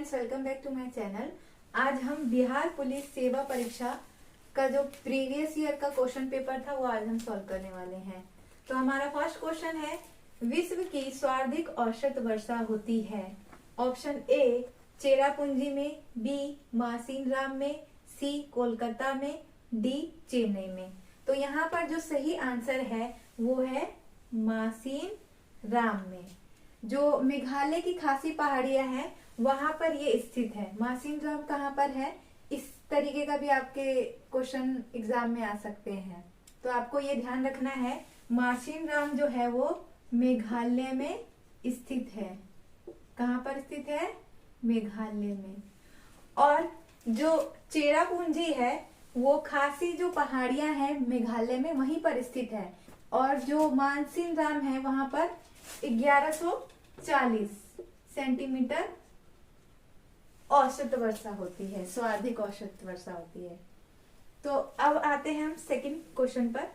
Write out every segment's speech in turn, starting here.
Friends, welcome back to my channel. आज हम Bihar police सेवा परीक्षा का जो प्रीवियस ईयर का क्वेश्चन पेपर था वो आज हम सॉल्व करने वाले हैं। तो हमारा फर्स्ट क्वेश्चन है, विश्व की सर्वाधिक औसत वर्षा होती है। ऑप्शन ए चेरापूंजी में, बी मासिनराम में, सी कोलकाता में, डी चेन्नई में। तो यहाँ पर जो सही आंसर है वो है मासिनराम में। जो मेघालय की खासी पहाड़ियां हैं वहां पर ये स्थित है। मासिनराम कहाँ पर है, इस तरीके का भी आपके क्वेश्चन एग्जाम में आ सकते हैं। तो आपको ये ध्यान रखना है, मासिनराम जो है वो मेघालय में स्थित है। कहाँ पर स्थित है? मेघालय में। और जो चेरापूंजी है वो खासी जो पहाड़ियां हैं मेघालय में वहीं पर स्थित है। और जो मासिनराम है वहां पर 1140 सेंटीमीटर औसत वर्षा होती है, सर्वाधिक औसत वर्षा होती है। तो अब आते हैं हम सेकंड क्वेश्चन पर।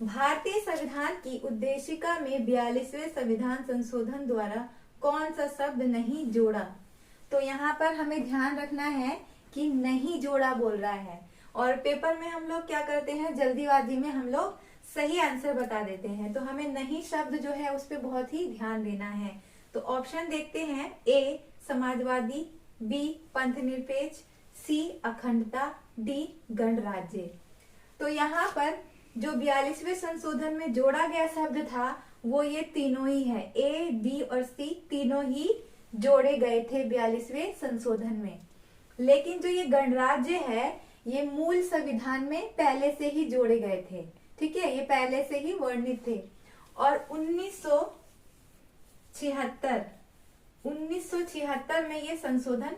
भारतीय संविधान की उद्देशिका में 42वें संविधान संशोधन द्वारा कौन सा शब्द नहीं जोड़ा? तो यहाँ पर हमें ध्यान रखना है कि नहीं जोड़ा बोल रहा है। और पेपर में हम लोग क्या करते हैं, जल्दीबाजी में हम लोग सही आंसर बता देते हैं। तो हमें नहीं शब्द जो है उस पर बहुत ही ध्यान देना है। तो ऑप्शन देखते हैं, ए समाजवादी, बी पंथनिरपेक्ष, सी अखंडता, डी गणराज्य। तो यहाँ पर जो 42वें संशोधन में जोड़ा गया शब्द था वो ये तीनों ही है। ए, बी और सी तीनों ही जोड़े गए थे 42वें संशोधन में। लेकिन जो ये गणराज्य है ये मूल संविधान में पहले से ही जोड़े गए थे। ठीक है, ये पहले से ही वर्णित थे। और 1976 में ये संशोधन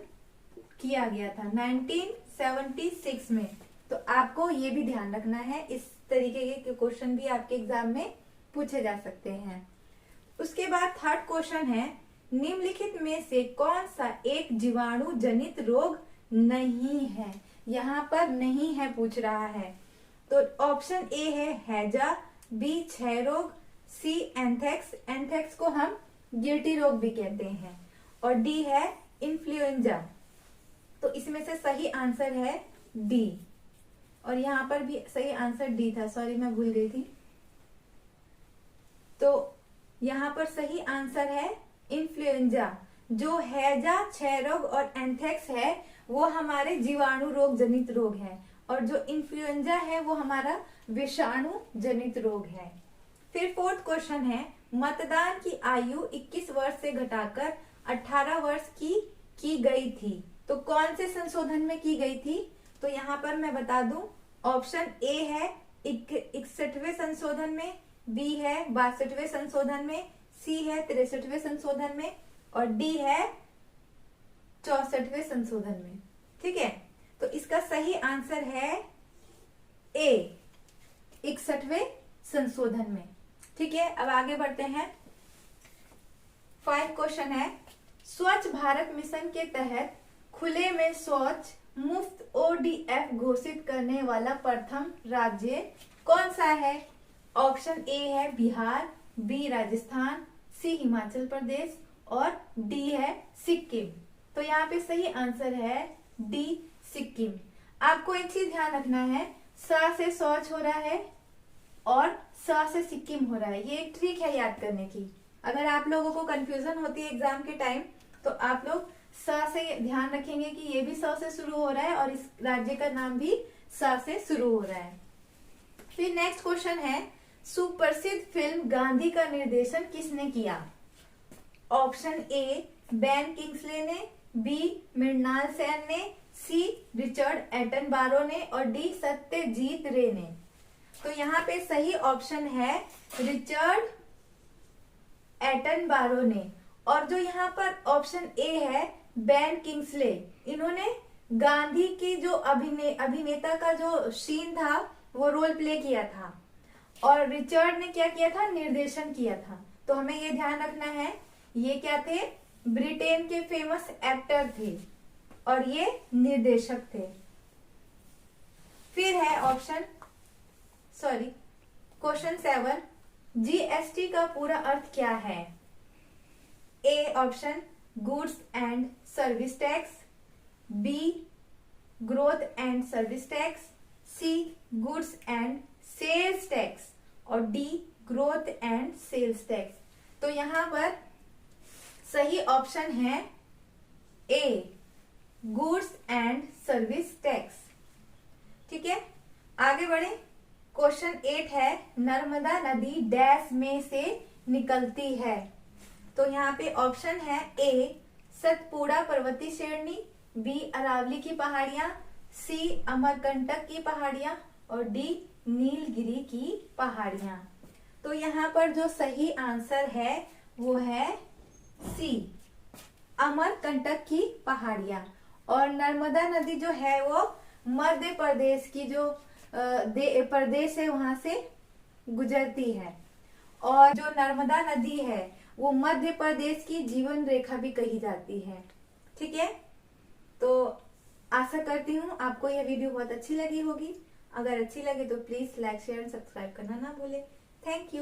किया गया था, 1976 में। तो आपको ये भी ध्यान रखना है, इस तरीके के क्वेश्चन भी आपके एग्जाम में पूछे जा सकते हैं। उसके बाद थर्ड क्वेश्चन है, निम्नलिखित में से कौन सा एक जीवाणु जनित रोग नहीं है? यहाँ पर नहीं है पूछ रहा है। तो ऑप्शन ए है हैजा, बी क्षय रोग, सी एंथ्रेक्स, एंथ्रेक्स को हम गिल्टी रोग भी कहते हैं, और डी है इन्फ्लुएंजा। तो इसमें से सही आंसर है डी। और यहाँ पर भी सही आंसर डी था, सॉरी मैं भूल गई थी। तो यहाँ पर सही आंसर है इन्फ्लुएंजा। जो हैजा, क्षय रोग और एंथ्रेक्स है वो हमारे जीवाणु रोग जनित रोग है, और जो इन्फ्लुएंजा है वो हमारा विषाणु जनित रोग है। फिर फोर्थ क्वेश्चन है, मतदान की आयु 21 वर्ष से घटाकर 18 वर्ष की गई थी। तो कौन से संशोधन में की गई थी? तो यहाँ पर मैं बता दूं, ऑप्शन ए है 61वें संशोधन में, बी है 62वें संशोधन में, सी है 63वें संशोधन में, और डी है 64वें संशोधन में। ठीक है, तो इसका सही आंसर है ए 61वें संशोधन में। ठीक है, अब आगे बढ़ते हैं। 5 क्वेश्चन है, स्वच्छ भारत मिशन के तहत खुले में शौच मुफ्त ODF घोषित करने वाला प्रथम राज्य कौन सा है? ऑप्शन ए है बिहार, बी राजस्थान, सी हिमाचल प्रदेश, और डी है सिक्किम। तो यहाँ पे सही आंसर है डी सिक्किम। आपको एक चीज ध्यान रखना है, स से शौच हो रहा है और स से सिक्किम हो रहा है। ये एक ट्रिक है याद करने की। अगर आप लोगों को कंफ्यूजन होती है एग्जाम के टाइम तो आप लोग स से ध्यान रखेंगे कि ये भी स से शुरू हो रहा है और इस राज्य का नाम भी स से शुरू हो रहा है। फिर नेक्स्ट क्वेश्चन है, सुप्रसिद्ध फिल्म गांधी का निर्देशन किसने किया? ऑप्शन ए बेन किंग्सले ने, बी मृणाल सेन ने, सी रिचर्ड एटनबरो ने, और डी सत्यजीत रे ने। तो यहाँ पे सही ऑप्शन है रिचर्ड एटनबरो ने। और जो यहाँ पर ऑप्शन ए है बेन किंग्सले, इन्होंने गांधी की जो अभिनेता का जो सीन था वो रोल प्ले किया था, और रिचर्ड ने क्या किया था? निर्देशन किया था। तो हमें ये ध्यान रखना है, ये क्या थे? ब्रिटेन के फेमस एक्टर थे और ये निर्देशक थे। फिर है क्वेश्चन 7, GST का पूरा अर्थ क्या है? A option goods and service tax, B growth and service tax, C goods and sales tax और D growth and sales tax. तो यहाँ पर सही ऑप्शन है A goods and service tax. ठीक है, आगे बढ़े। क्वेश्चन 8 है, नर्मदा नदी डैश में से निकलती है। तो यहाँ पे ऑप्शन है ए सतपुड़ा पर्वतीय श्रेणी, बी अरावली की पहाड़ियां, सी अमरकंटक की पहाड़ियां और डी नीलगिरी की पहाड़ियां। तो यहाँ पर जो सही आंसर है वो है सी अमरकंटक की पहाड़ियां। और नर्मदा नदी जो है वो मध्य प्रदेश की जो प्रदेश है वहां से गुजरती है। और जो नर्मदा नदी है वो मध्य प्रदेश की जीवन रेखा भी कही जाती है। ठीक है, तो आशा करती हूँ आपको यह वीडियो बहुत अच्छी लगी होगी। अगर अच्छी लगे तो please like share and subscribe करना ना भूले। Thank you.